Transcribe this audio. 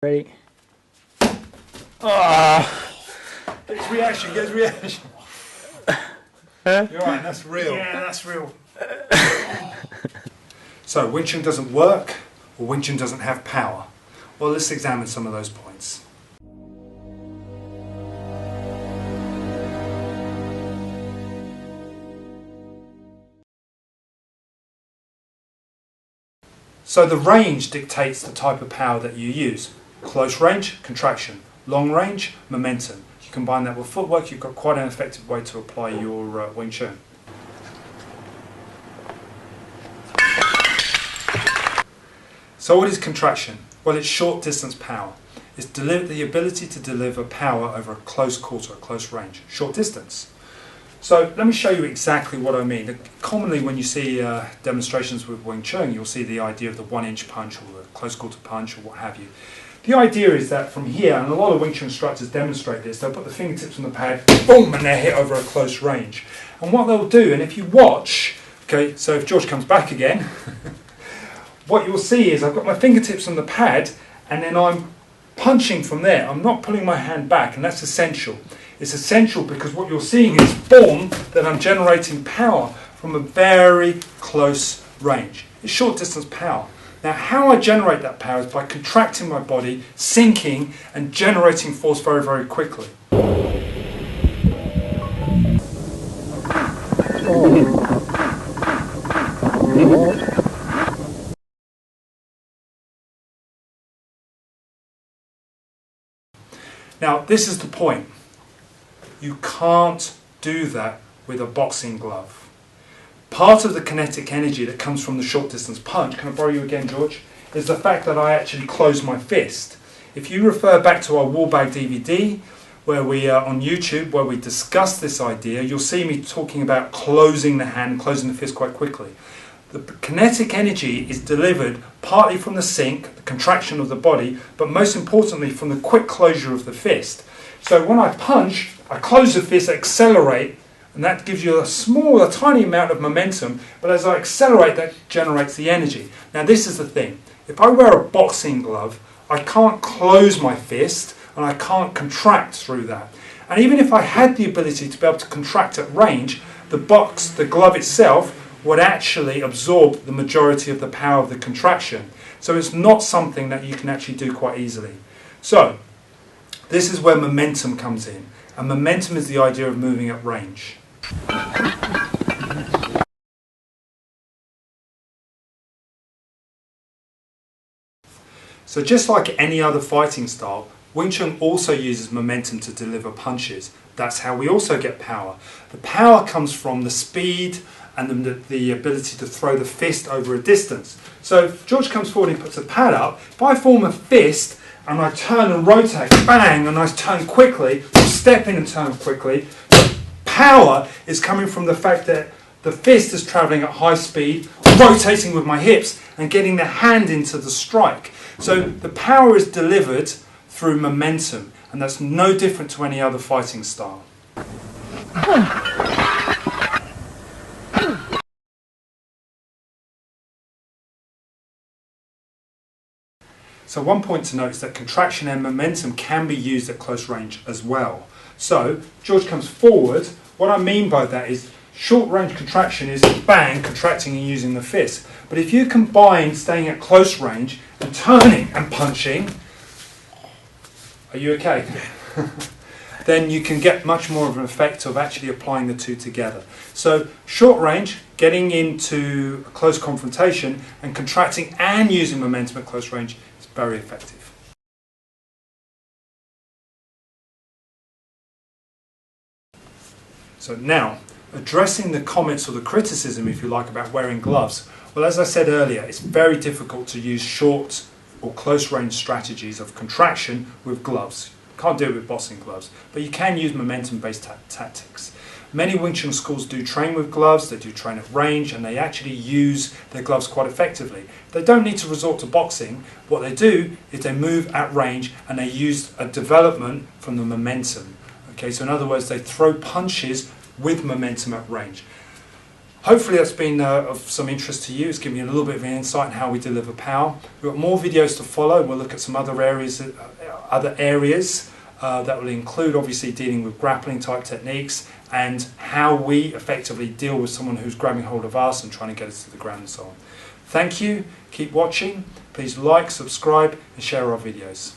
Ready? Ah! Get reaction, get reaction. You're right, that's real. Yeah, that's real. So, Wing Chun doesn't work, or Wing Chun doesn't have power. Well, let's examine some of those points. So the range dictates the type of power that you use. Close range, contraction. Long range, momentum. You combine that with footwork, you've got quite an effective way to apply your Wing Chun. So what is contraction? Well, it's short distance power. It's the ability to deliver power over a close quarter, a close range, short distance. So let me show you exactly what I mean. Commonly when you see demonstrations with Wing Chun, you'll see the idea of the 1-inch punch or the close quarter punch or what have you. The idea is that from here, and a lot of Wing Chun instructors demonstrate this, they'll put the fingertips on the pad, boom, and they're hit over a close range. And what they'll do, and if you watch, okay, so if George comes back again, what you'll see is I've got my fingertips on the pad, and then I'm punching from there. I'm not pulling my hand back, and that's essential. It's essential because what you're seeing is, boom, that I'm generating power from a very close range. It's short distance power. Now, how I generate that power is by contracting my body, sinking, and generating force very, very quickly. Now, this is the point. You can't do that with a boxing glove. Part of the kinetic energy that comes from the short distance punch, can I borrow you again, George, is the fact that I actually close my fist. If you refer back to our wall bag DVD, where we are on YouTube, where we discuss this idea, you'll see me talking about closing the hand, closing the fist quite quickly. The kinetic energy is delivered partly from the sink, the contraction of the body, but most importantly from the quick closure of the fist. So when I punch, I close the fist, accelerate, and that gives you a tiny amount of momentum, but as I accelerate, that generates the energy. Now this is the thing, if I wear a boxing glove, I can't close my fist, and I can't contract through that. And even if I had the ability to be able to contract at range, the glove itself, would actually absorb the majority of the power of the contraction. So it's not something that you can actually do quite easily. So, this is where momentum comes in. And momentum is the idea of moving at range. So just like any other fighting style, Wing Chun also uses momentum to deliver punches. That's how we also get power. The power comes from the speed and the ability to throw the fist over a distance. So if George comes forward and puts a pad up, if I form a fist and I turn and rotate, bang, and I turn quickly, or step in and turn quickly, the power is coming from the fact that the fist is travelling at high speed, rotating with my hips and getting the hand into the strike. So the power is delivered through momentum, and that's no different to any other fighting style. So one point to note is that contraction and momentum can be used at close range as well. So George comes forward. What I mean by that is short range contraction is bang, contracting and using the fist. But if you combine staying at close range and turning and punching, are you okay? Then you can get much more of an effect of actually applying the two together. So short range, getting into a close confrontation and contracting and using momentum at close range is very effective. So now, addressing the comments or the criticism, if you like, about wearing gloves. Well, as I said earlier, it's very difficult to use short or close range strategies of contraction with gloves. Can't do it with boxing gloves, but you can use momentum-based tactics. Many Wing Chun schools do train with gloves, they do train at range, and they actually use their gloves quite effectively. They don't need to resort to boxing. What they do is they move at range and they use a development from the momentum. Okay, so in other words, they throw punches with momentum at range. Hopefully that's been of some interest to you. It's given you a little bit of an insight in how we deliver power. We've got more videos to follow. We'll look at some other areas that will include obviously dealing with grappling type techniques and how we effectively deal with someone who's grabbing hold of us and trying to get us to the ground and so on. Thank you. Keep watching. Please like, subscribe and share our videos.